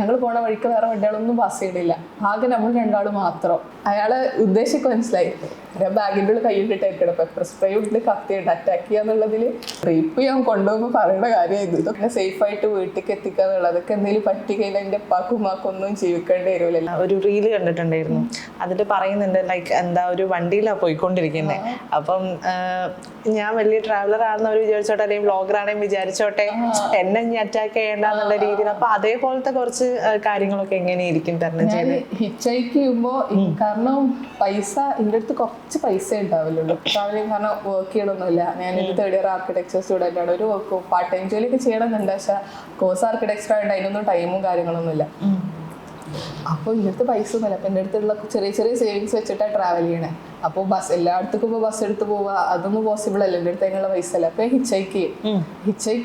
ഞങ്ങൾ പോണ വഴിക്ക് വേറെ വണ്ടികളൊന്നും പാസ് ചെയ്തില്ല. ആകെ നമ്മൾ രണ്ടാളും മാത്രം. അയാളെ ഉദ്ദേശിക്ക് മനസ്സിലായി. ബാഗിൻ്റെ ഉള്ളിൽ കൈയിട്ടിട്ടായിരിക്കണം പെപ്പർ സ്പ്രേ ഇട്ട് കത്തിയിട്ട് അറ്റാക്ക് ചെയ്യാന്നുള്ളതിൽ റേപ്പ് ചെയ്യാൻ കൊണ്ടുപോകുമ്പോൾ പറയുന്ന കാര്യമായിരുന്നു. ഇതൊക്കെ സേഫായിട്ട് വീട്ടിലേക്ക് എത്തിക്കുക എന്നുള്ളതൊക്കെ എന്തെങ്കിലും പറ്റി കഴിഞ്ഞാൽ എൻ്റെ ഉപ്പാക്കും ഉമ്മാക്കും ഒന്നും ജീവിക്കേണ്ടി വരുമല്ലോ. ഒരു റീല് കണ്ടിട്ടുണ്ടായിരുന്നു, അതിൽ പറയുന്നുണ്ട് ലൈക്ക് എന്താ ഒരു വണ്ടിയിലാണ് പോയിക്കൊണ്ടിരിക്കുന്നത്. അപ്പം ഞാൻ വലിയ ട്രാവലർ ആണെന്ന് അവർ വിചാരിച്ചോട്ടെ, അല്ലെങ്കിൽ വ്ളോഗർ ആണെങ്കിൽ വിചാരിച്ചോട്ടെ, എന്നെ ഇനി അറ്റാക്ക് ചെയ്യേണ്ട എന്നുള്ള രീതിയിൽ. അപ്പൊ അതേപോലത്തെ കുറച്ച് കാര്യങ്ങളൊക്കെ എങ്ങനെയായിരിക്കും തരണം ചെയ്ത് ഹിച്ചൈക്ക് ചെയ്യുമ്പോൾ? കാരണം പൈസ എൻ്റെ അടുത്ത് കുറച്ച് പൈസ ഉണ്ടാവില്ലുള്ളൂ ട്രാവലിംഗ്. കാരണം വർക്ക് ചെയ്യണമൊന്നുമില്ല. ഞാനൊരു 3rd year ആർക്കിടെക്ചർ സ്റ്റുഡൻ്റ് ആണ്. ഒരു പാർട്ട് ടൈം ജോലിയൊക്കെ ചെയ്യണമെന്നുണ്ട്. പക്ഷെ കോഴ്സ് ആർക്കിടെക്ചർ ആയിട്ട് അതിനൊന്നും ടൈമും കാര്യങ്ങളൊന്നുമില്ല. അപ്പോൾ എൻ്റെ അടുത്ത് പൈസ ഒന്നുമില്ല. അപ്പം എൻ്റെ അടുത്തുള്ള ചെറിയ ചെറിയ സേവിങ്സ് വെച്ചിട്ടാണ് ട്രാവൽ ചെയ്യണേ. അപ്പോൾ എല്ലായിടത്തേക്കും ഇപ്പോൾ ബസ് എടുത്ത് പോവുക അതൊന്നും പോസിബിൾ അല്ല. എൻ്റെ അടുത്ത് അതിനുള്ള പൈസ അല്ല. അപ്പോൾ ഹിച്ചൈക്ക്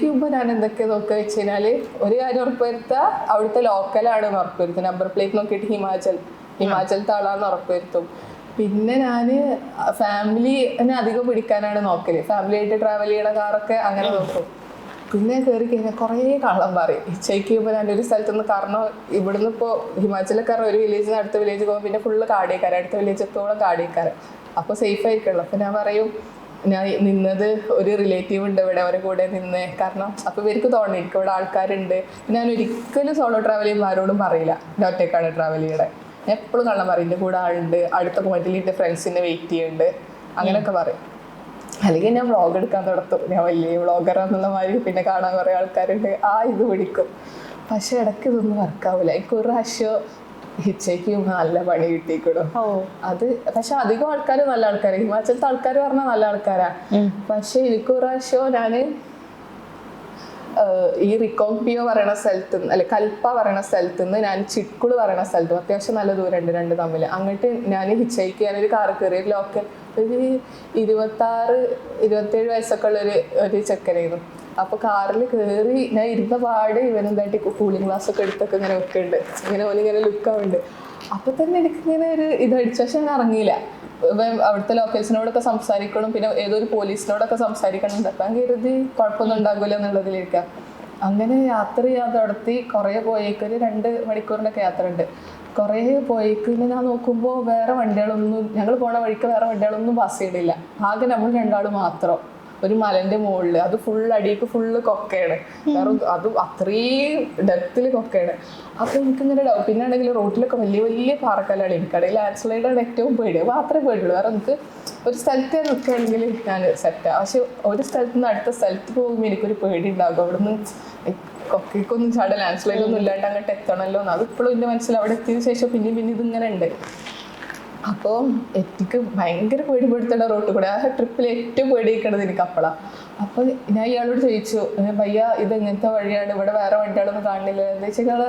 ചെയ്യുമ്പോൾ ഞാൻ എന്തൊക്കെ നോക്കുക വെച്ച് കഴിഞ്ഞാൽ, ഒരു കാര്യം ഉറപ്പുവരുത്തുക, അവിടുത്തെ ലോക്കലാണെന്ന് ഉറപ്പുവരുത്തും. നമ്പർ പ്ലേറ്റ് നോക്കിയിട്ട് ഹിമാചലത്തെ ആളാണെന്ന് ഉറപ്പുവരുത്തും. പിന്നെ ഞാൻ ഫാമിലിനെ അധികം പിടിക്കാനാണ് നോക്കല്. ഫാമിലി ആയിട്ട് ട്രാവൽ ചെയ്യണ കാറൊക്കെ അങ്ങനെ നോക്കും. പിന്നെ കയറി കഴിഞ്ഞാൽ കുറേ കള്ളം പറയും. ഹിച്ചൈക്ക് ചെയ്യുമ്പോൾ ഞാൻ ഒരു സ്ഥലത്ത് നിന്ന്, കാരണം ഇവിടുന്ന് ഇപ്പോൾ ഹിമാചലക്കാരൻ ഒരു വില്ലേജിൽ നിന്ന് അടുത്ത വില്ലേജ് പോകുമ്പോൾ പിന്നെ ഫുള്ള് കാടിയേക്കാരൻ, അടുത്ത വില്ലേജ് എത്തോളം കാടിയേക്കാരൻ. അപ്പോൾ സേഫ് ആയിരിക്കുള്ളൂ. അപ്പോൾ ഞാൻ പറയും ഞാൻ നിന്നത് ഒരു റിലേറ്റീവ് ഉണ്ട് ഇവിടെ, അവരെ കൂടെ നിന്ന്. കാരണം അപ്പോൾ ഇവർക്ക് തോന്നി എനിക്ക് ഇവിടെ ആൾക്കാരുണ്ട്. ഞാൻ ഒരിക്കലും സോളോ ട്രാവൽ ചെയ്യുമ്പോൾ ആരോടും പറയില്ല ഞാൻ ഒറ്റയ്ക്കാണ് ട്രാവൽ ചെയ്യണേ. ഞാൻ എപ്പോഴും കള്ളം പറയും എൻ്റെ കൂടെ ആളുണ്ട്, അടുത്ത പോയിന്റിൽ എൻ്റെ ഫ്രണ്ട്സിനെ വെയിറ്റ് ചെയ്യുന്നുണ്ട്, അങ്ങനെയൊക്കെ പറയും. അല്ലെങ്കിൽ ഞാൻ വ്ളോഗ് എടുക്കാൻ തുടത്തും. ഞാൻ വലിയ വ്ളോഗറാന്നുള്ള മാതിരി. പിന്നെ കാണാൻ കുറേ ആൾക്കാരുണ്ട്, ഇത് പിടിക്കും. പക്ഷെ ഇടയ്ക്ക് ഇതൊന്നും വർക്കാവില്ല. എനിക്ക് ഒരു പ്രാവശ്യം ഹിച്ചയ്ക്ക് നല്ല പണി കിട്ടിക്കണം. അത് പക്ഷെ അധികം ആൾക്കാർ നല്ല ആൾക്കാർ, ഹിമാചലത്തെ ആൾക്കാർ പറഞ്ഞാൽ നല്ല ആൾക്കാരാ. പക്ഷെ എനിക്ക് ഒരു പ്രാവശ്യം ഞാൻ ഈ റിക്കോംപിയോ പറയുന്ന സ്ഥലത്ത് നിന്ന്, അല്ലെ കൽപ്പ പറയുന്ന സ്ഥലത്ത് നിന്ന് ഞാൻ ചിക്കുള് പറയുന്ന സ്ഥലത്തും അത്യാവശ്യം നല്ല ദൂരമുണ്ട് രണ്ട് തമ്മിൽ. അങ്ങോട്ട് ഞാൻ ഹിച്ചൈക്ക് ഞാനൊരു കാറ് കയറി. ലോക്കൽ ഒരു 26-27 വയസ്സൊക്കെ ഒരു ചെക്കനായിരുന്നു. അപ്പോൾ കാറിൽ കയറി ഞാൻ ഇരുന്ന പാട് ഇവനെന്തായിട്ട് കൂളിംഗ് ഗ്ലാസ് ഒക്കെ എടുത്തൊക്കെ ഇങ്ങനെ വെക്കുന്നുണ്ട്. ഇങ്ങനെ ഓനിങ്ങനെ ലുക്കാവുണ്ട്. അപ്പോൾ തന്നെ എനിക്കിങ്ങനെ ഒരു ഇതടിച്ചു. പക്ഷെ ഞാൻ ഇറങ്ങിയില്ല. അവിടുത്തെ ലോക്കൽസിനോടൊക്കെ സംസാരിക്കണം, പിന്നെ ഏതൊരു പോലീസിനോടൊക്കെ സംസാരിക്കണം. അപ്പം കരുതി കുഴപ്പമൊന്നും ഉണ്ടാകില്ല എന്നുള്ളതിലിരിക്കാം. അങ്ങനെ യാത്ര ചെയ്യാൻ നടത്തി കുറേ പോയേക്കൊരു 2 മണിക്കൂറിൻ്റെയൊക്കെ യാത്ര ഉണ്ട്. കുറേ പോയേക്ക് പിന്നെ ഞാൻ നോക്കുമ്പോൾ വേറെ വണ്ടികളൊന്നും, ഞങ്ങൾ പോണ വഴിക്ക് വേറെ വണ്ടികളൊന്നും പാസ് ചെയ്തില്ല. ആകെ നമ്മൾ രണ്ടാളും മാത്രം ഒരു മലന്റെ മുകളിൽ. അത് അടിയൊക്കെ ഫുള്ള് കൊക്കയാണ്. കാരണം അത് അത്രയും ഡെപ്തിൽ കൊക്കയാണ്. അപ്പോൾ എനിക്കിങ്ങനെ ഡൗട്ട്. പിന്നെ ആണെങ്കിൽ റോട്ടിലൊക്കെ വലിയ വലിയ പാറക്കല്ലാണ്. എനിക്കടയിൽ ലാൻഡ് സ്ലൈഡാണ് ഏറ്റവും പേടി. അപ്പോൾ മാത്രമേ പേടിയുള്ളൂ. വേറെ നമുക്ക് ഒരു സ്ഥലത്ത് നിൽക്കുകയാണെങ്കിൽ ഞാൻ സെറ്റാണ്. പക്ഷെ ഒരു സ്ഥലത്ത് നിന്ന് അടുത്ത സ്ഥലത്ത് പോകുമ്പോൾ എനിക്കൊരു പേടി ഉണ്ടാകും. അവിടെ നിന്ന് കൊക്കയ്ക്കൊന്നും ചാടെ ലാൻഡ് സ്ലൈഡൊന്നും ഇല്ലാണ്ട് അങ്ങോട്ട് എത്തണമല്ലോ എന്ന്. അതിപ്പോഴും എൻ്റെ മനസ്സിൽ അവിടെ എത്തിയതിനു ശേഷം പിന്നെ ഇതിങ്ങനെ ഉണ്ട്. അപ്പോൾ എനിക്ക് ഭയങ്കര പേടിപ്പെടുത്തേണ്ട റോട്ട് കൂടെ. ആ ട്രിപ്പിൽ ഏറ്റവും പേടിയിരിക്കണത് എനിക്ക് അപ്പോഴാണ്. അപ്പോൾ ഞാൻ ഇയാളോട് ചോദിച്ചു, ഭയ്യ ഇത് എങ്ങനത്തെ വഴിയാണ്, ഇവിടെ വേറെ വണ്ടികളൊന്നും കാണില്ല എന്താ വെച്ചാൽ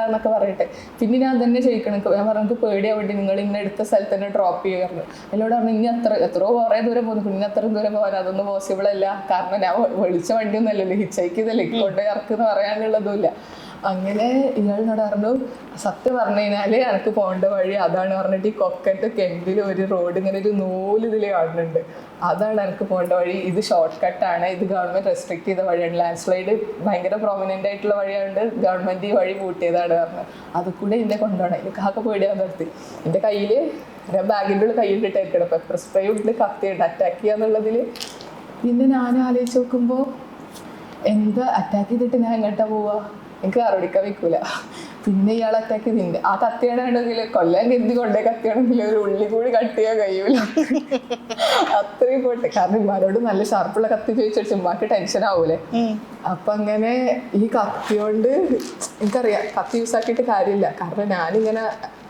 എന്നൊക്കെ പറയട്ടെ. പിന്നെ ഞാൻ തന്നെ ചോദിക്കണം. ഞാൻ പറഞ്ഞു പേടിയാ വേണ്ടി നിങ്ങൾ ഇന്ന എടുത്ത സ്ഥലത്ത് തന്നെ ഡ്രോപ്പ് ചെയ്യുമായിരുന്നു. എന്നോട് പറഞ്ഞു ഇനി എത്രയോ കുറേ ദൂരം പോകുന്നു, പിന്നെ അത്ര ദൂരം പോകാൻ അതൊന്നും പോസിബിൾ അല്ല. കാരണം ഞാൻ വിളിച്ച വണ്ടിയൊന്നും അല്ലല്ലോ, ഹിച്ചൈക്ക് ഇതല്ലേ കൊണ്ട് ഇറക്കുന്ന പറയാനുള്ളതുമില്ല. അങ്ങനെ ഇയാളിനോട് പറഞ്ഞു സത്യം പറഞ്ഞു കഴിഞ്ഞാൽ എനിക്ക് പോകേണ്ട വഴി അതാണ് പറഞ്ഞിട്ട് ഈ കൊക്കൻ്റെ കെൻഡിൽ ഒരു റോഡ് ഇങ്ങനെ ഒരു ഇതിൽ കാണുന്നുണ്ട്. അതാണ് എനിക്ക് പോകേണ്ട വഴി. ഇത് ഷോർട്ട് കട്ടാണ്. ഇത് ഗവൺമെൻറ് റെസ്ട്രിക്ട് ചെയ്ത വഴിയാണ്. ലാൻഡ് സ്ലൈഡ് ഭയങ്കര പ്രോമിനൻ്റ് ആയിട്ടുള്ള വഴിയായതുകൊണ്ട് ഗവൺമെൻറ് ഈ വഴി പൂട്ടിയതാണ് പറഞ്ഞു. അത് കൂടെ എന്നെ കൊണ്ടുപോകണം. എനിക്ക് ആകെ പേടിയാൻ നിർത്തി. എൻ്റെ കയ്യിൽ ഞാൻ ബാഗിൻ്റെ ഉള്ളിൽ കയ്യിലിട്ടായിരിക്കണം പെപ്പർ സ്പ്രേ ഇട്ട് കത്തിയിട്ട് അറ്റാക്ക് ചെയ്യാന്നുള്ളതിൽ. പിന്നെ ഞാൻ ആലോചിച്ച് നോക്കുമ്പോൾ എന്താ അറ്റാക്ക് ചെയ്തിട്ട് ഞാൻ എങ്ങോട്ടാ പോവുക? എനിക്ക് കറോടിക്കാൻ വെക്കൂല. പിന്നെ ഇയാൾ അറ്റാക്ക് ചെയ്തിട്ടുണ്ട്. ആ കത്തിയാണെങ്കിൽ കൊല്ലാൻ കരുതി കൊണ്ടേ കത്തിയാണെങ്കിൽ ഒരു ഉള്ളി കൂടി കട്ട് ചെയ്യാൻ കഴിയൂല. അത്രയും പോട്ടെ. കാരണം ഇമാരോട് നല്ല ഷാർപ്പുള്ള കത്തി ചോദിച്ചിട്ട് ഉമ്മാക്ക് ടെൻഷൻ ആവൂലേ. അപ്പൊ അങ്ങനെ ഈ കത്തി കൊണ്ട് എനിക്കറിയാം കത്തി യൂസ് ആക്കിയിട്ട് കാര്യമില്ല. കാരണം ഞാനിങ്ങനെ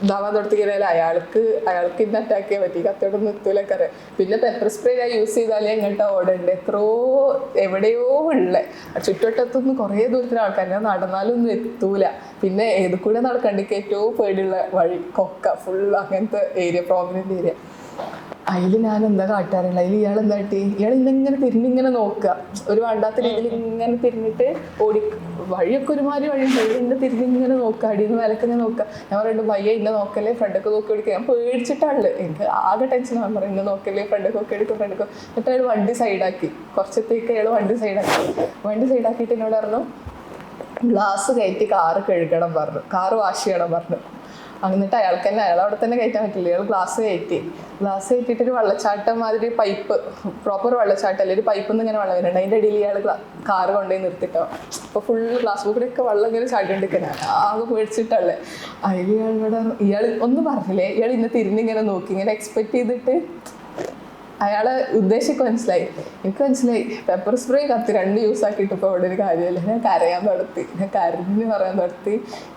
ഇതാവാൻ തുടങ്ങിയാൽ അയാൾക്ക് ഇന്ന് അറ്റാക്ക് ചെയ്യാൻ പറ്റി. കത്തിയോടൊന്നും എത്തൂലൊക്കെ അറിയാം. പിന്നെ പെപ്പർ സ്പ്രേ ഞാൻ യൂസ് ചെയ്താലേ എങ്ങോട്ടാ ഓടേണ്ടത്. എവിടെയോ ഉള്ള ചുറ്റുവട്ടത്തുനിന്ന് കുറേ ദൂരത്തിന് ആൾക്കാർ ഞാൻ നടന്നാലും ഒന്നും എത്തൂല. പിന്നെ ഏത് കൂടെ നടക്കണ്ടെങ്കിൽ ഏറ്റവും പേടിയുള്ള വഴി കൊക്ക ഫുൾ അങ്ങനത്തെ ഏരിയ, പ്രോമിനൻ്റ് ഏരിയ. അതിൽ ഞാൻ എന്താ കാട്ടാറുള്ളത്? അതിൽ ഇയാൾ എന്താ കാട്ടി? ഇയാൾ ഇന്നിങ്ങനെ തിരിഞ്ഞിങ്ങനെ നോക്കുക. ഒരു വേണ്ടാത്ത രീതിയിൽ ഇങ്ങനെ തിരിഞ്ഞിട്ട് വഴിയൊക്കെ ഒരുമാതിരി വഴിയുണ്ട്. ഇന്നെ തിരിഞ്ഞിങ്ങനെ നോക്കുക. അടിയിൽ നിന്ന് വിലക്ക് ഞാൻ നോക്കുക. ഞാൻ പറയുന്നുണ്ട് ഭയ്യ ഇന്നെ നോക്കല്ലേ, ഫ്രണ്ടൊക്കെ നോക്കി എടുക്കുക. ഞാൻ പേടിച്ചിട്ടാണല്ലോ. എനിക്ക് ആകെ ടെൻഷൻ. ഞാൻ പറയും ഇന്നെ നോക്കല്ലേ, ഫ്രണ്ടൊക്കെ നോക്കി എടുക്കും, ഫ്രണ്ടൊക്കെ. എന്നിട്ട് അയാൾ വണ്ടി സൈഡാക്കി. കുറച്ചത്തേക്ക് അയാൾ വണ്ടി സൈഡാക്കിയിട്ട് എന്നോട് പറഞ്ഞു ഗ്ലാസ് കയറ്റി കാറ് കഴുകണം പറഞ്ഞു, കാറ് വാഷ് ചെയ്യണം പറഞ്ഞു. എന്നിട്ട് അയാൾക്ക് തന്നെ, അയാൾ അവിടെ തന്നെ കയറ്റാൻ പറ്റില്ല, അയാൾ ഗ്ലാസ് കയറ്റിയിട്ട് ഒരു വെള്ളച്ചാട്ടം മാതിരി പൈപ്പ്, പ്രോപ്പർ വെള്ളച്ചാട്ടം ഒരു പൈപ്പിൽ നിന്ന് ഇങ്ങനെ വെള്ളം വരുന്നുണ്ട്, അതിൻ്റെ അടിയിൽ ഇയാൾ കാറ് കൊണ്ടുപോയി നിർത്തിട്ടോ. അപ്പോൾ ഫുള്ള് ഗ്ലാസ് ബുക്കിലൊക്കെ വെള്ളം ഇങ്ങനെ ചാടിക്കൊണ്ടിരിക്കാൻ ആകെ പേടിച്ചിട്ടല്ലേ. അതിൽ ഇയാൾ ഒന്നും പറഞ്ഞില്ലേ, ഇയാൾ ഇന്നെ തിരിഞ്ഞിങ്ങനെ നോക്കി, ഇങ്ങനെ എക്സ്പെക്ട് ചെയ്തിട്ട് അയാളെ ഉദ്ദേശിക്ക് മനസ്സിലായി, എനിക്ക് മനസ്സിലായി. പെപ്പർ സ്പ്രേ കത്തി 2 യൂസ് ആക്കിയിട്ട് ഇപ്പോൾ അവിടെ ഒരു കാര്യമല്ല. ഞാൻ കരയാൻ തുടത്തി, ഞാൻ കരഞ്ഞ് പറയാൻ തുടത്തി,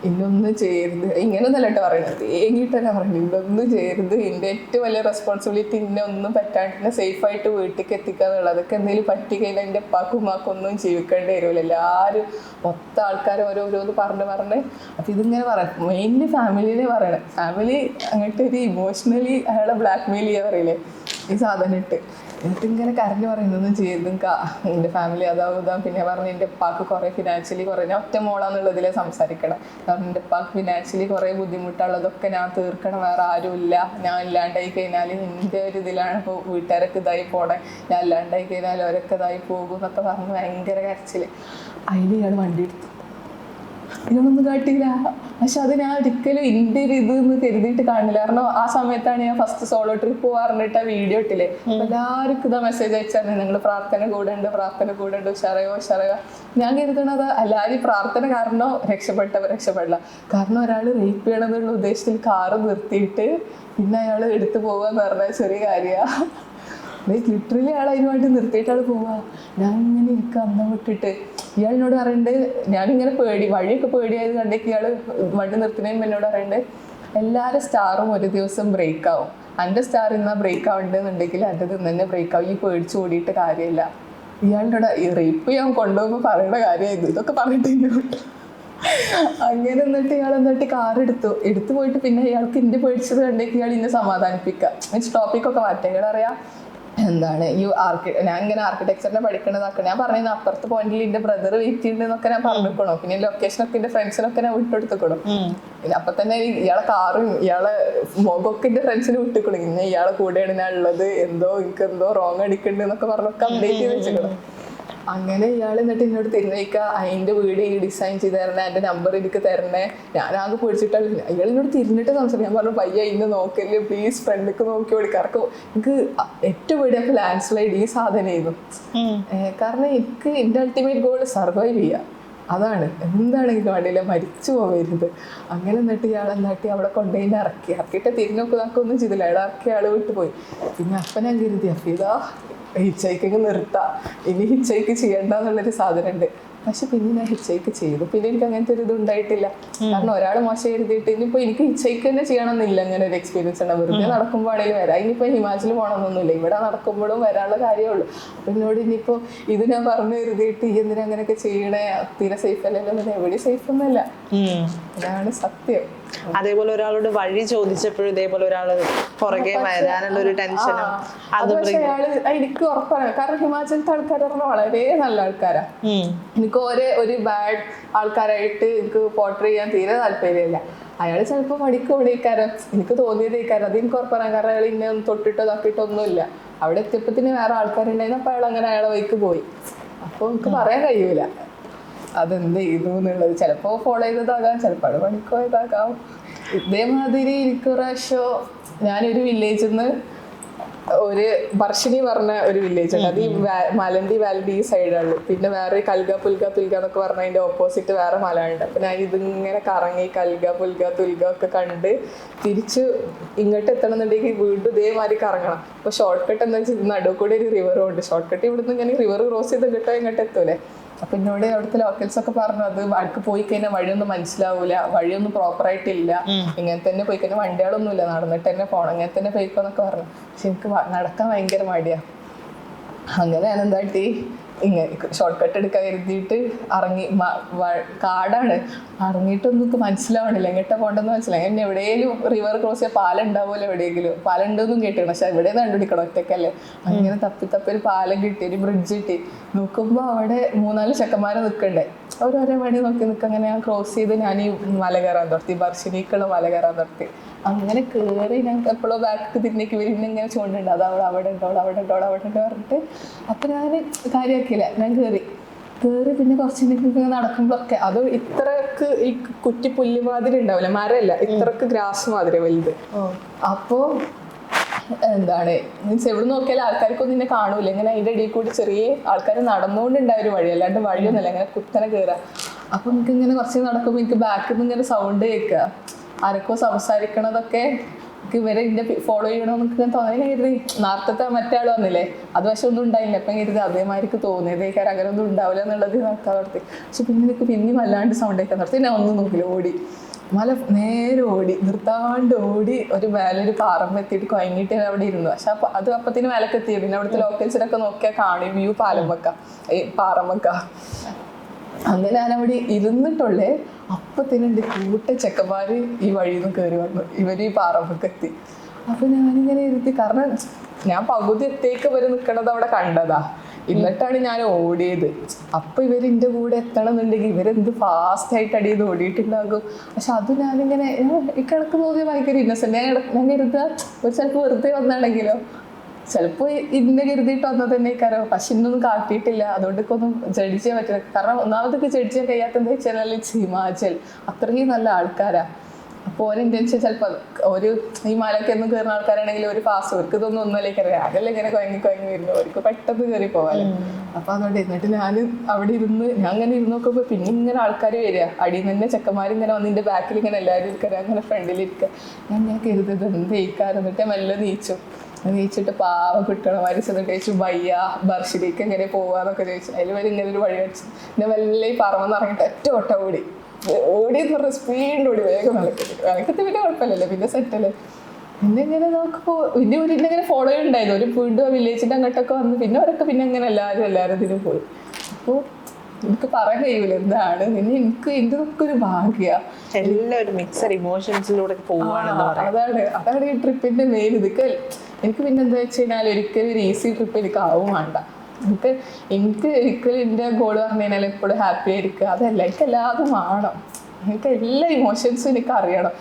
ഇന്നൊന്നും ചെയ്യരുത്, ഇങ്ങനെയൊന്നല്ല കേട്ടോ പറയുന്നത്, തേങ്ങിയിട്ടല്ല പറയുന്നത്, ഇന്നൊന്നും ചെയ്യരുത്, എൻ്റെ ഏറ്റവും വലിയ റെസ്പോൺസിബിലിറ്റി ഇന്നെ ഒന്നും പറ്റാണ്ട് എന്നെ സേഫായിട്ട് വീട്ടിലേക്ക് എത്തിക്കുക എന്നുള്ളത്. അതൊക്കെ എന്തെങ്കിലും പറ്റിക്കഴിഞ്ഞാൽ എൻ്റെ ഉപ്പാക്കും ഉമ്മാക്കും ഒന്നും ജീവിക്കേണ്ടി വരുമല്ലോ, എല്ലാവരും മൊത്തം ആൾക്കാരും ഓരോന്ന് പറഞ്ഞ്. അപ്പം ഇതിങ്ങനെ പറയാം, മെയിൻലി ഫാമിലിനെ പറയണേ, ഫാമിലി അങ്ങോട്ട് ഒരു ഇമോഷണലി അയാളെ ബ്ലാക്ക് മെയിൽ ചെയ്യാൻ പറയില്ലേ ഈ സാധനം എന്നിട്ട് ഇങ്ങനെ കരഞ്ഞു പറയുന്നൊന്നും ചെയ്തും എൻ്റെ ഫാമിലി അതാവും. പിന്നെ പറഞ്ഞ് എൻ്റെ ഉപ്പാക്ക് കുറേ ഫിനാൻഷ്യലി കുറേ, ഞാൻ ഒറ്റ മോളാന്നുള്ളതിൽ സംസാരിക്കണം. കാരണം എൻ്റെ ഉപ്പാക്ക് ഫിനാൻഷ്യലി കുറേ ബുദ്ധിമുട്ടുള്ളതൊക്കെ ഞാൻ തീർക്കണം, വേറെ ആരുമില്ല, ഞാൻ ഇല്ലാണ്ടായി കഴിഞ്ഞാൽ നിൻ്റെ ഒരു ഇതിലാണ് ഇപ്പോൾ വീട്ടുകാരൊക്കെ ഇതായി പോണേ, ഞാൻ ഇല്ലാണ്ടായി കഴിഞ്ഞാൽ അവരൊക്കെ ഇതായി പോകും എന്നൊക്കെ പറഞ്ഞ് ഭയങ്കര കരച്ചിൽ. അതിൽ ഇയാൾ വണ്ടി എടുത്തു, ഇതൊന്നും കാട്ടിയില്ല. പക്ഷെ അത് ഞാൻ ഒരിക്കലും എൻ്റെ ഒരു ഇതെന്ന് കരുതിയിട്ട് കാണില്ല. കാരണം ആ സമയത്താണ് ഞാൻ ഫസ്റ്റ് സോളോ ട്രിപ്പ് പറഞ്ഞിട്ട് ആ വീഡിയോ ഇട്ടില്ലേ, എല്ലാവർക്കും ഇതാ മെസ്സേജ് അയച്ചാൽ നിങ്ങൾ പ്രാർത്ഥന കൂടെ ഉണ്ട്, ഉഷാറയോ. ഞാൻ കരുതണത് എല്ലാവരും പ്രാർത്ഥന കാരണം രക്ഷപ്പെടില്ല. കാരണം ഒരാൾ റേപ്പ് ചെയ്യണമെന്നുള്ള ഉദ്ദേശത്തിൽ കാറ് നിർത്തിയിട്ട് പിന്നെ അയാൾ എടുത്തു പോവാന്ന് പറഞ്ഞാൽ ചെറിയ കാര്യമാണ്. ലിറ്ററലി ആൾ അതിന് വേണ്ടി നിർത്തിയിട്ട് ആൾ പോവാ. ഞാൻ ഇങ്ങനെ എനിക്ക് അന്നം വിട്ടിട്ട് ഇയാളിനോട് പറയണ്ട്, ഞാനിങ്ങനെ വഴിയൊക്കെ പേടിയായത് കണ്ടേക്ക് ഇയാൾ വണ്ടി നിർത്തുന്നതിന് എന്നോട് പറയണ്ട്, എല്ലാവരും സ്റ്റാറും ഒരു ദിവസം ബ്രേക്ക് ആവും, എൻ്റെ സ്റ്റാർ ഇന്നാ ബ്രേക്ക് ആവണ്ടെന്നുണ്ടെങ്കിൽ എൻ്റെ തന്നെ ബ്രേക്ക് ആവും, ഈ പേടിച്ച് ഓടിയിട്ട് കാര്യമില്ല. ഇയാളുടെ ഈ റേപ്പ് ചെയ്യാൻ കൊണ്ടുപോകുമ്പോൾ പറയേണ്ട കാര്യമായിരുന്നു, ഇതൊക്കെ പറഞ്ഞിട്ട് എന്നോട്. അങ്ങനെ എന്നിട്ട് ഇയാൾ കാർ എടുത്തു പോയിട്ട് പിന്നെ ഇയാൾക്ക് ഇന്റെ പേടിച്ചത് കണ്ടേക്ക് ഇയാൾ ഇന്നെ സമാധാനിപ്പിക്കുക, മീൻസ് ടോപ്പിക്കൊക്കെ മാറ്റാം. ഇയാൾ അറിയാം എന്താണ് ഞാൻ ഇങ്ങനെ ആർക്കിടെക്ചറിനെ പഠിക്കണതാക്കണം, ഞാൻ പറയുന്നത് അപ്പുറത്തെ പോയിന്റിൽ എന്റെ ബ്രദർ വെയിറ്റ് ചെയ്യുന്നതൊക്കെ ഞാൻ പറഞ്ഞിരിക്കണോ, പിന്നെ ലൊക്കേഷനൊക്കെ എന്റെ ഫ്രണ്ട്സിനൊക്കെ ഞാൻ വിട്ടെടുത്തിക്കണം. അപ്പൊ തന്നെ ഇയാളെ കാറും ഇയാളെ മുഖമൊക്കെ എന്റെ ഫ്രണ്ട്സിന് വിട്ടിക്കണം, ഇന്നെ ഇയാളെ കൂടെയാണ് ഞാൻ ഉള്ളത്, എനിക്ക് എന്തോ റോങ് അടിക്കുന്നുണ്ട് എന്നൊക്കെ പറഞ്ഞൊക്കെ അപ്ഡേറ്റ് ചെയ്ത് വെച്ചിക്കണം. അങ്ങനെ ഇയാൾ എന്നിട്ട് എന്നോട് തിരിഞ്ഞേക്കുക, അതിൻ്റെ വീട് ഈ ഡിസൈൻ ചെയ്ത് തരണേ, എൻ്റെ നമ്പർ എനിക്ക് തരണേ. ഞാനാകെ പേടിച്ചിട്ടില്ല. ഇയാൾ എന്നോട് തിരിഞ്ഞിട്ട് സംസാരിക്കും. ഞാൻ പറഞ്ഞു, പയ്യ ഇന്ന് നോക്കല്ലേ പ്ലീസ്, ഫ്രണ്ടിലേക്ക് നോക്കി ഓടിക്കാർക്ക്. എനിക്ക് ഏറ്റവും പേടി അപ്പോൾ ലാൻഡ് സ്ലൈഡ് ഈ സാധനമായിരുന്നു. കാരണം എനിക്ക് എൻ്റെ അൾട്ടിമേറ്റ് ഗോൾ സർവൈവ് ചെയ്യുക, അതാണ്. എന്താണെങ്കിലും വേണ്ടിയില്ല, മരിച്ചു പോകരുത്. അങ്ങനെ എന്നിട്ട് ഇയാളെന്താട്ടി അവിടെ കൊണ്ടുപോയി ഇറക്കിയിട്ട് തിരിഞ്ഞൊക്കെ ചെയ്തില്ല, ഇയാൾ ഇറക്കി ആൾ വിട്ടുപോയി. പിന്നെ അപ്പം ഞാൻ കരുതി അഫീദാ ഹിച്ചൈക്കിങ് നിർത്താം, ഇനി ഹിച്ചൈക്ക് ചെയ്യണ്ട എന്നുള്ളൊരു സാധനം ഉണ്ട്. പക്ഷെ പിന്നെ ഞാൻ ഹിച്ചൈക്ക് ചെയ്തു. പിന്നെ എനിക്ക് അങ്ങനത്തെ ഒരു ഇത് ഉണ്ടായിട്ടില്ല. കാരണം ഒരാൾ മോശം എഴുതിയിട്ട് ഇനിയിപ്പോൾ എനിക്ക് ഹിച്ചൈക്ക് തന്നെ ചെയ്യണമെന്നില്ല, അങ്ങനെ ഒരു എക്സ്പീരിയൻസ് ഉണ്ട്. വെറുതെ നടക്കുമ്പോൾ ആണെങ്കിലും വരാം. ഇനിയിപ്പോൾ ഹിമാചൽ പോകണമെന്നൊന്നുമില്ല, ഇവിടെ നടക്കുമ്പോഴും വരാനുള്ള കാര്യമുള്ളൂ. അപ്പം എന്നോട് ഇനിയിപ്പോൾ ഇത് ഞാൻ പറഞ്ഞു എഴുതിയിട്ട് ഈ എന്തിനാ അങ്ങനെയൊക്കെ ചെയ്യണേ, തീരെ സേഫ് അല്ലല്ലോ, എവിടെ സേഫ് ഒന്നുമല്ല. അതാണ് സത്യം. അതേപോലെ ഒരാളോട് വഴി ചോദിച്ചപ്പോഴും ഇതേപോലെ ഒരാള് പുറകെ വരാനുള്ള ഒരു ടെൻഷനും എനിക്ക് ഉറപ്പാണ്. കാരണം ഹിമാചലത്തെ ആൾക്കാർ പറഞ്ഞാൽ വളരെ നല്ല ആൾക്കാരാ. എനിക്ക് ഒരു ബാഡ് ആൾക്കാരായിട്ട് എനിക്ക് പോർട്രേ ചെയ്യാൻ തീരെ താല്പര്യമില്ല. അയാൾ ചിലപ്പോൾ പഠിക്കാരം എനിക്ക് തോന്നിയതേക്കാരം, അത് എനിക്ക് ഉറപ്പാണ്. കാരണം അയാൾ ഇന്നെ ഒന്നും തൊട്ടിട്ടോ തട്ടിട്ടോ ഒന്നുമില്ല. അവിടെ എത്തിയപ്പത്തിന് വേറെ ആൾക്കാരുണ്ടായിരുന്നു. അപ്പോൾ അയാൾ അങ്ങനെ അയാളെ വഴിക്ക് പോയി. അപ്പോൾ എനിക്ക് പറയാൻ കഴിയൂല അതെന്ത് ചെയ്തു എന്നുള്ളത്. ചിലപ്പോൾ ഫോളോ ചെയ്തതാകാം, ചിലപ്പോൾ പണിക്ക് പോയതാകാം. ഇതേമാതിരി എനിക്ക് പ്രാവശ്യം ഞാനൊരു വില്ലേജിൽ നിന്ന് ഒരു ബർഷിനി പറഞ്ഞ ഒരു വില്ലേജ് ഉണ്ട്, അത് ഈ മലണ്ടി വാലി ഈ സൈഡുള്ളൂ. പിന്നെ വേറെ കൽഗ പുൽഗ തുൽഗ എന്നൊക്കെ പറഞ്ഞ അതിന്റെ ഓപ്പോസിറ്റ് വേറെ മല ഉണ്ട്. അപ്പൊ ഞാൻ ഇതിങ്ങനെ കറങ്ങി കൽഗ പുൽഗ തുൽഗ ഒക്കെ കണ്ട് തിരിച്ച് ഇങ്ങോട്ട് എത്തണമെന്നുണ്ടെങ്കിൽ വീണ്ടും ഇതേമാതിരി കറങ്ങണം. അപ്പൊ ഷോർട്ട് കട്ട് എന്താ വെച്ചാൽ നടുവ് കൂടെ ഒരു റിവറും ഉണ്ട്. ഷോർട്ട് കട്ട് ഇവിടുന്ന് ഇങ്ങനെ റിവർ ക്രോസ് ചെയ്ത് കിട്ടോ ഇങ്ങോട്ട് എത്തൂലേ. അപ്പൊ എന്നോട് അവിടുത്തെ ലോക്കൽസ് ഒക്കെ പറഞ്ഞു, അത് അടുക്ക് പോയി കഴിഞ്ഞാൽ വഴിയൊന്നും മനസ്സിലാവൂല, വഴിയൊന്നും പ്രോപ്പറായിട്ടില്ല, ഇങ്ങനെ തന്നെ പോയി കഴിഞ്ഞാൽ വണ്ടികളൊന്നും ഇല്ല, നടന്നിട്ട് തന്നെ പോകണം, ഇങ്ങനെ തന്നെ പോയിക്കോന്നൊക്കെ പറഞ്ഞു. പക്ഷെ എനിക്ക് നടക്കാൻ ഭയങ്കര മടിയാ. അങ്ങനെ ഞാൻ എന്താട്ടി ഇങ്ങനെ ഷോർട്ട് കട്ട് എടുക്കാൻ കരുതിയിട്ട് ഇറങ്ങി. കാടാണ്, ഇറങ്ങിയിട്ടൊന്നും മനസ്സിലാവണില്ല എങ്ങോട്ടാ പോകണ്ടെന്ന് മനസ്സിലായി. എന്നെ എവിടെയെങ്കിലും റിവർ ക്രോസ് ചെയ്യാൻ പാലം ഉണ്ടാവുമല്ലോ, എവിടെയെങ്കിലും പാലം ഉണ്ടെന്നും കേട്ടിരുന്നു. പക്ഷെ എവിടെ കണ്ടുപിടിക്കണം, ഒറ്റക്കല്ലേ. അങ്ങനെ തപ്പി ഒരു പാലം കിട്ടി, ഒരു ബ്രിഡ്ജ് കിട്ടി. നോക്കുമ്പോൾ അവിടെ 3-4 ചെക്കന്മാരെ നിൽക്കണ്ടേ. ഓരോരോ വഴി നോക്കി അങ്ങനെ ഞാൻ ക്രോസ് ചെയ്ത് ഞാൻ ഈ മല കയറാൻ തുടത്തി, ബർഷിനിക്കുള്ള മല കയറാൻ തുടത്തി. അങ്ങനെ കയറി ഞാൻ എപ്പോഴോ ബാക്ക് തിരിഞ്ഞേക്ക് പിന്നെ ഇങ്ങനെ ചൂണ്ടുണ്ട്, അത് അവിടെ ഉണ്ട് പറഞ്ഞിട്ട്. അപ്പം ഞാൻ കാര്യമാക്കിയില്ല, ഞാൻ കയറി. കയറി പിന്നെ കുറച്ച് ഇങ്ങനെ നടക്കുമ്പോഴൊക്കെ അത് ഇത്രക്ക് ഈ കുറ്റി പുല്ല് മാതിരി ഉണ്ടാവില്ല, മരമല്ല, ഇത്രക്ക് ഗ്രാസ് മാതിരി വലുത്. അപ്പോൾ എന്താണ് മീൻസ് എവിടെ നോക്കിയാലും ആൾക്കാർക്കൊന്നും നിന്നെ കാണൂല, ഇങ്ങനെ അതിൻ്റെ ഇടയിൽ കൂടി ചെറിയ ആൾക്കാർ നടന്നുകൊണ്ടുണ്ടായ ഒരു വഴി, അല്ലാണ്ട് വഴിയൊന്നുമല്ല, ഇങ്ങനെ കുത്തനെ കയറാം. അപ്പൊ എനിക്ക് ഇങ്ങനെ കുറച്ച് നടക്കുമ്പോൾ എനിക്ക് ബാക്കിൽ നിന്ന് ഇങ്ങനെ സൗണ്ട് കേൾക്കുക, ആരൊക്കെ സംസാരിക്കണതൊക്കെ. എനിക്ക് ഇവരെ ഇതിന്റെ ഫോളോ ചെയ്യണമെന്ന് എനിക്ക് തോന്നി കരുതി. നേരത്തെ മറ്റേ ആൾ വന്നില്ലേ, അത് പക്ഷെ ഒന്നും ഉണ്ടായില്ല. അപ്പം കരുതി അതേമാതിരിക്ക് തോന്നിയതേക്കാരം അങ്ങനെ ഒന്നും ഉണ്ടാവില്ല എന്നുള്ളത് നടക്കാൻ നിർത്തി. പക്ഷെ പിന്നെ എനിക്ക് പിന്നെയും വല്ലാണ്ട് സൗണ്ട് കേൾക്കാൻ നിർത്തി. ഞാൻ ഒന്നും നോക്കില്ല, ഓടി മല നേരെ ഓടി, നിർത്താണ്ട് ഓടി ഒരു മേലൊരു പാറമ്പ് എത്തിയിട്ട് കുഴങ്ങിയിട്ട് ഞാൻ അവിടെ ഇരുന്നു. പക്ഷെ അത് അപ്പത്തിന് മേലക്ക് എത്തി. പിന്നെ അവിടുത്തെ ലോക്കൽസിനൊക്കെ നോക്കിയാൽ കാണും വ്യൂ പാറമ്പക്ക. അങ്ങനെ ഞാൻ അവിടെ ഇരുന്നിട്ടുള്ളേ. അപ്പത്തിനുണ്ട് കൂട്ട ചെക്കന്മാര് ഈ വഴിയിൽ നിന്ന് കയറി വന്നു, ഇവര് ഈ പാറമ്പക്ക് എത്തി. അപ്പൊ ഞാനിങ്ങനെ ഇരുത്തി, കാരണം ഞാൻ പകുതി എത്തേക്ക് ഇവര് നിൽക്കണത് അവിടെ കണ്ടതാ. എന്നിട്ടാണ് ഞാൻ ഓടിയത്. അപ്പൊ ഇവരെന്റെ കൂടെ എത്തണം എന്നുണ്ടെങ്കിൽ ഇവരെന്ത് ഫാസ്റ്റ് ആയിട്ട് അടിയത് ഓടിയിട്ടുണ്ടാകും. പക്ഷെ അത് ഞാനിങ്ങനെ ഈ കിടക്ക് നോക്കിയ ഭയങ്കര ഇന്നസെന്റ്. ഞാൻ കരുതുക ഒരു ചിലപ്പോൾ വെറുതെ വന്നാണെങ്കിലോ, ചിലപ്പോൾ ഇന്ന കരുതിയിട്ട് വന്നത് തന്നെ കയറോ. പക്ഷെ ഇന്നൊന്നും കാട്ടിയിട്ടില്ല, അതുകൊണ്ടൊക്കെ ഒന്നും ജഡ്ജ് ചെയ്യാൻ പറ്റില്ല. കാരണം ഒന്നാമതൊക്കെ ജഡ്ജ് ചെയ്യാൻ കഴിയാത്ത എന്താ വെച്ചാൽ ഹിമാചൽ അത്രയും നല്ല ആൾക്കാരാ. അപ്പോൾ ഓരോ ഇന്ത്യൻസ് ചിലപ്പോൾ ഒരു ഈ മലയൊക്കെ ഒന്നും കയറുന്ന ആൾക്കാരാണെങ്കിൽ ഒരു പാസ്, അവർക്ക് ഇതൊന്നും ഒന്നുമല്ലേ കയറിയ അതെല്ലാം ഇങ്ങനെ കുഴങ്ങി വരുന്നു, അവർക്ക് പെട്ടെന്ന് കയറി പോകാൻ. അപ്പൊ അതുകൊണ്ട് എന്നിട്ട് ഞാൻ അവിടെ ഇരുന്ന് ഞാൻ അങ്ങനെ ഇരുന്ന് നോക്കുമ്പോൾ പിന്നെ ഇങ്ങനെ ആൾക്കാർ വരിക, അടിയിൽ നിന്ന് തന്നെ ചെക്കന്മാരിങ്ങനെ വന്ന് എൻ്റെ ബാക്കിൽ ഇങ്ങനെ എല്ലാവരും ഇരിക്കുക, അങ്ങനെ ഫ്രണ്ടിലിരിക്കുക. ഞാൻ കരുതത് എന്ത് ഇരിക്കാറ്. എന്നിട്ട് മെല്ലെ നീച്ചിട്ട് പാവം കിട്ടണമാര് ചെന്നിട്ട് ചോദിച്ചു ബയ്യ ബർഷിലേക്ക് എങ്ങനെ പോവാന്നൊക്കെ ചോദിച്ചു. അതിൽ വരെ ഇങ്ങനെ ഒരു വഴി വെച്ചു. പിന്നെ വല്ല ഈ പറമ്പെന്ന് ഇറങ്ങിയിട്ട് ഒറ്റ ഓട്ട ഓടിയെന്ന് പറഞ്ഞ സ്പീഡിൽ ഓടി വേഗം നടക്കത്തി. പിന്നെ കുഴപ്പമില്ലല്ലോ, പിന്നെ സെറ്റല്ലേ. പിന്നെ ഇങ്ങനെ നോക്കുമ്പോൾ പിന്നെ ഇങ്ങനെ ഫോളോ ചെയ്യുന്നുണ്ടായിരുന്നു. ഒരു വീണ്ടും വില്ലേജിൻ്റെ അങ്ങോട്ടൊക്കെ വന്ന് പിന്നെ അവരൊക്കെ പിന്നെ അങ്ങനെ എല്ലാവരും ഇതിനും പോയി. അപ്പോൾ എനിക്ക് പറയാൻ കഴിയൂല എന്താണ്. പിന്നെ എനിക്ക് ഇതൊക്കെ ഒരു ഭാഗ്യ, എല്ലാവരും മിക്സഡ് ഇമോഷൻസിലൂടെ പോവാണെന്ന് പറയാം. അതാണ് ഈ ട്രിപ്പിന്റെ മെയിൻ. ഇതൊക്കെ എനിക്ക് പിന്നെ എന്താ വെച്ച് കഴിഞ്ഞാൽ ഒരിക്കലും ഒരു ഈസി ട്രിപ്പ് എനിക്ക് ആവും വേണ്ട. എനിക്ക് ഒരിക്കലും എൻ്റെ ഗോൾ പറഞ്ഞു കഴിഞ്ഞാൽ എപ്പോഴും ഹാപ്പി ആയിരിക്കുക അതല്ല, എനിക്ക് എല്ലാതും വേണം. എനിക്ക് എല്ലാ ഇമോഷൻസും എനിക്ക് അറിയണം.